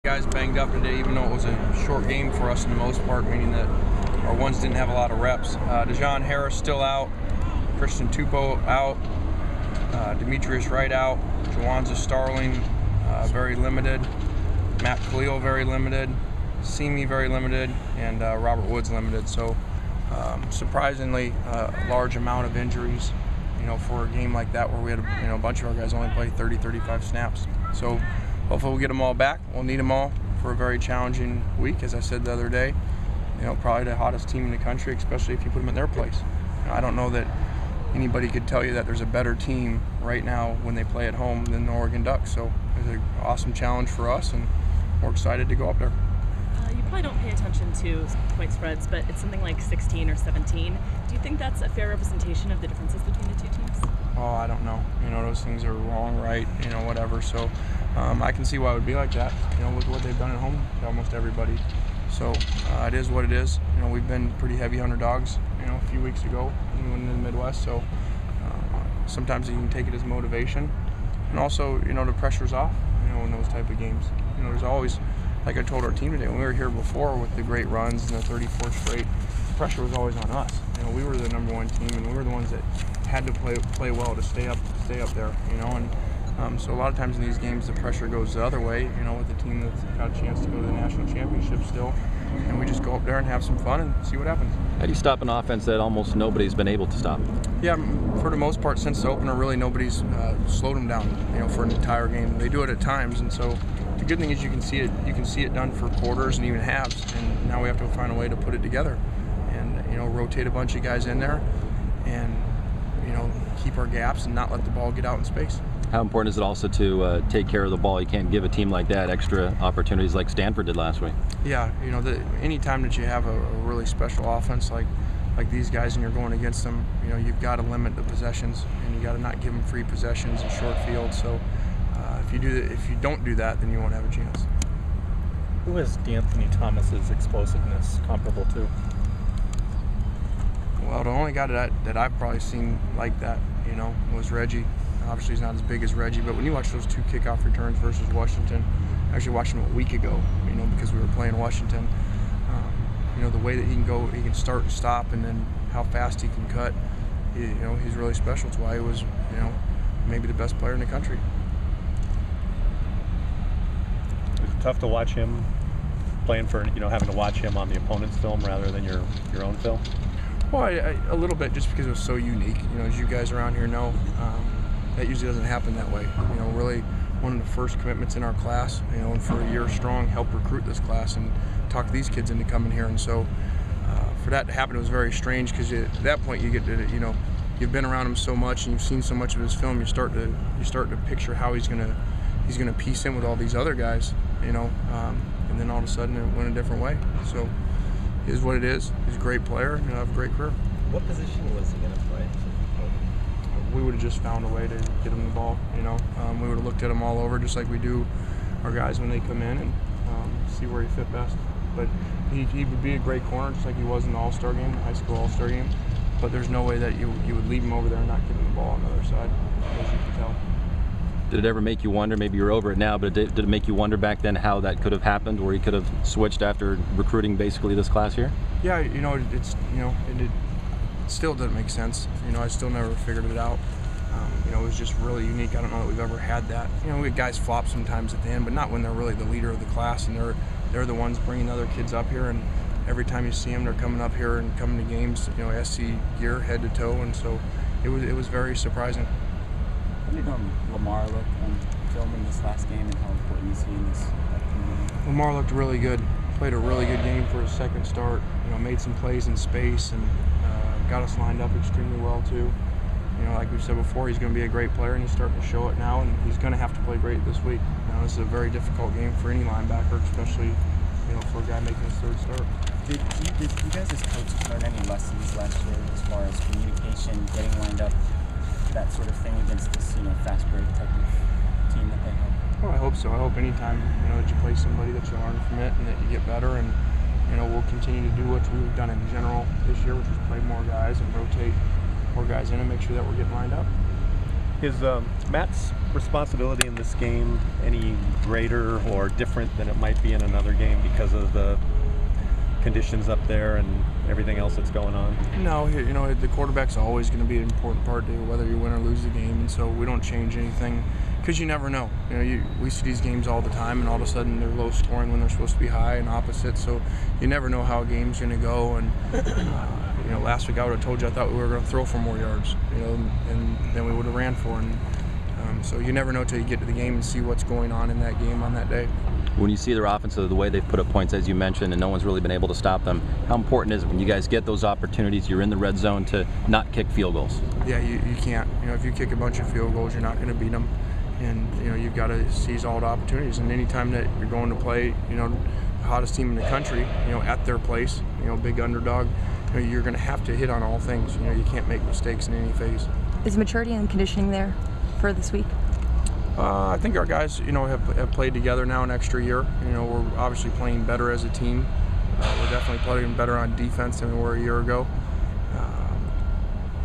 Guys banged up today, even though it was a short game for us in the most part, meaning that our ones didn't have a lot of reps. DeJon Harris still out, Christian Tupou out, Demetrius Wright out, Jawanza Starling very limited, Matt Khalil very limited, Simi very limited, and Robert Woods limited. So surprisingly a large amount of injuries, for a game like that where we had a bunch of our guys only play 30-35 snaps. So hopefully we'll get them all back. We'll need them all for a very challenging week, as I said the other day. Probably the hottest team in the country, especially if you put them in their place. I don't know that anybody could tell you that there's a better team right now when they play at home than the Oregon Ducks. So it's an awesome challenge for us, and we're excited to go up there. You probably don't pay attention to point spreads, but it's something like 16 or 17. Do you think that's a fair representation of the differences between the two teams? Oh, I don't know. Those things are wrong, right, whatever. So I can see why it would be like that. Look at what they've done at home to almost everybody. So it is what it is. We've been pretty heavy underdogs, a few weeks ago in the Midwest. So sometimes you can take it as motivation. And also, the pressure's off, in those type of games. There's always, like I told our team today, when we were here before with the great runs and the 34 straight, the pressure was always on us. We were the number one team, and we were the ones that had to play well to stay up there, and so a lot of times in these games the pressure goes the other way, with the team that's got a chance to go to the national championship still, and we just go up there and have some fun and see what happens. How do you stop an offense that almost nobody's been able to stop? Yeah, for the most part, since the opener, really nobody's slowed them down, for an entire game. They do it at times, and so the good thing is you can see it done for quarters and even halves, and now we have to find a way to put it together, and rotate a bunch of guys in there, and keep our gaps and not let the ball get out in space. How important is it also to take care of the ball? You can't give a team like that extra opportunities like Stanford did last week. Yeah, any time that you have a really special offense like these guys and you're going against them, you've got to limit the possessions, and you got to not give them free possessions and short fields. So if you don't do that, then you won't have a chance. Who is D'Anthony Thomas's explosiveness comparable to? Well, the only guy that I've probably seen like that, was Reggie. Obviously, he's not as big as Reggie, but when you watch those two kickoff returns versus Washington, I actually watched him a week ago, because we were playing Washington. The way that he can start and stop, and then how fast he can cut. He's really special. It's why he was, maybe the best player in the country. It's tough to watch him playing for, having to watch him on the opponent's film rather than your own film. Well, a little bit, just because it was so unique. As you guys around here know, that usually doesn't happen that way. Really one of the first commitments in our class, and for a year strong, helped recruit this class and talk these kids into coming here. And so for that to happen, it was very strange, because at that point you get to, you've been around him so much and you've seen so much of his film, you start to picture how he's gonna piece in with all these other guys, and then all of a sudden it went a different way. So it is what it is. He's a great player, and he'll have a great career. What position was he going to play? We would have just found a way to get him the ball, We would have looked at him all over, just like we do our guys when they come in, and see where he fit best. But he would be a great corner, just like he was in the All-Star game, the high school All-Star game. But there's no way that you would leave him over there and not give him the ball on the other side, as you can tell. Did it ever make you wonder, maybe you're over it now, but did it make you wonder back then how that could have happened, where he could have switched after recruiting basically this class here? Yeah, it still doesn't make sense. I still never figured it out. It was just really unique. I don't know that we've ever had that. We had guys flop sometimes at the end, but not when they're really the leader of the class, and they're the ones bringing other kids up here. And every time you see them, they're coming up here and coming to games, SC gear head to toe, and so it was very surprising. How did Lamar look on film in this last game, and how important is he in this community? Lamar looked really good. Played a really good game for his second start. Made some plays in space, and got us lined up extremely well too. Like we said before, he's going to be a great player, and he's starting to show it now, and he's going to have to play great this week. This is a very difficult game for any linebacker, especially for a guy making his third start. Did you guys as coaches learn any lessons last year as far as communication, getting lined up, that sort of thing against this fast break type of team that they have? Well, I hope so. I hope anytime that you play somebody that you learn from it and that you get better, and we'll continue to do what we've done in general this year, which is play more guys and rotate more guys in and make sure that we're getting lined up. Is Matt's responsibility in this game any greater or different than it might be in another game because of the conditions up there and everything else that's going on? No, the quarterback's always going to be an important part to whether you win or lose the game, and so we don't change anything because you never know. We see these games all the time, and all of a sudden they're low scoring when they're supposed to be high and opposite. So you never know how a game's going to go. And last week I would have told you I thought we were going to throw for more yards, and then we would have ran for. And so you never know till you get to the game and see what's going on in that game on that day. When you see their offense, the way they've put up points, as you mentioned, and no one's really been able to stop them, how important is it when you guys get those opportunities, you're in the red zone, to not kick field goals? Yeah, you can't. If you kick a bunch of field goals, you're not going to beat them. And, you've got to seize all the opportunities. And anytime that you're going to play, the hottest team in the country, at their place, big underdog, you're going to have to hit on all things. You can't make mistakes in any phase. Is maturity and conditioning there for this week? I think our guys, have played together now an extra year. We're obviously playing better as a team. We're definitely playing better on defense than we were a year ago.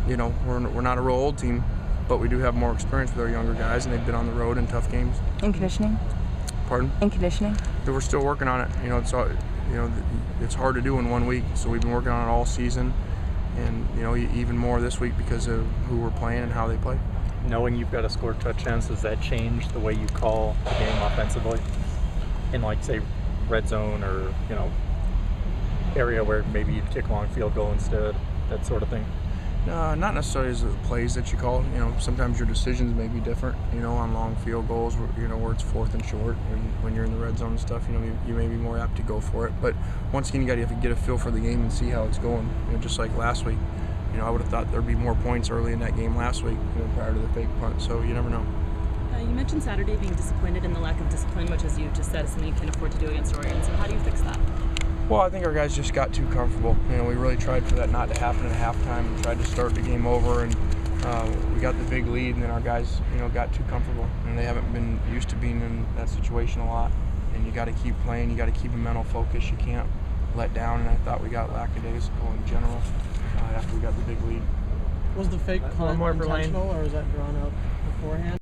We're not a real old team, but we do have more experience with our younger guys, and they've been on the road in tough games. In conditioning? Pardon? In conditioning? We're still working on it. It's hard to do in 1 week, so we've been working on it all season, and even more this week because of who we're playing and how they play. Knowing you've got to score touchdowns, does that change the way you call the game offensively? In say red zone or area where maybe you kick long field goal instead, that sort of thing? Not necessarily as the plays that you call. Sometimes your decisions may be different. On long field goals, where it's fourth and short, and when you're in the red zone and stuff, you may be more apt to go for it. But once again, you got to have to get a feel for the game and see how it's going. Just like last week. I would have thought there'd be more points early in that game last week, prior to the fake punt. So you never know. You mentioned Saturday being disappointed in the lack of discipline, which, as you just said, is something you can't afford to do against Oregon. So how do you fix that? Well, I think our guys just got too comfortable. We really tried for that not to happen at halftime and tried to start the game over, and we got the big lead, and then our guys, got too comfortable, and they haven't been used to being in that situation a lot. And you got to keep playing. You got to keep a mental focus. You can't let down. And I thought we got lackadaisical in general after we got the big lead. Was the fake punt intentional, or was that drawn out beforehand?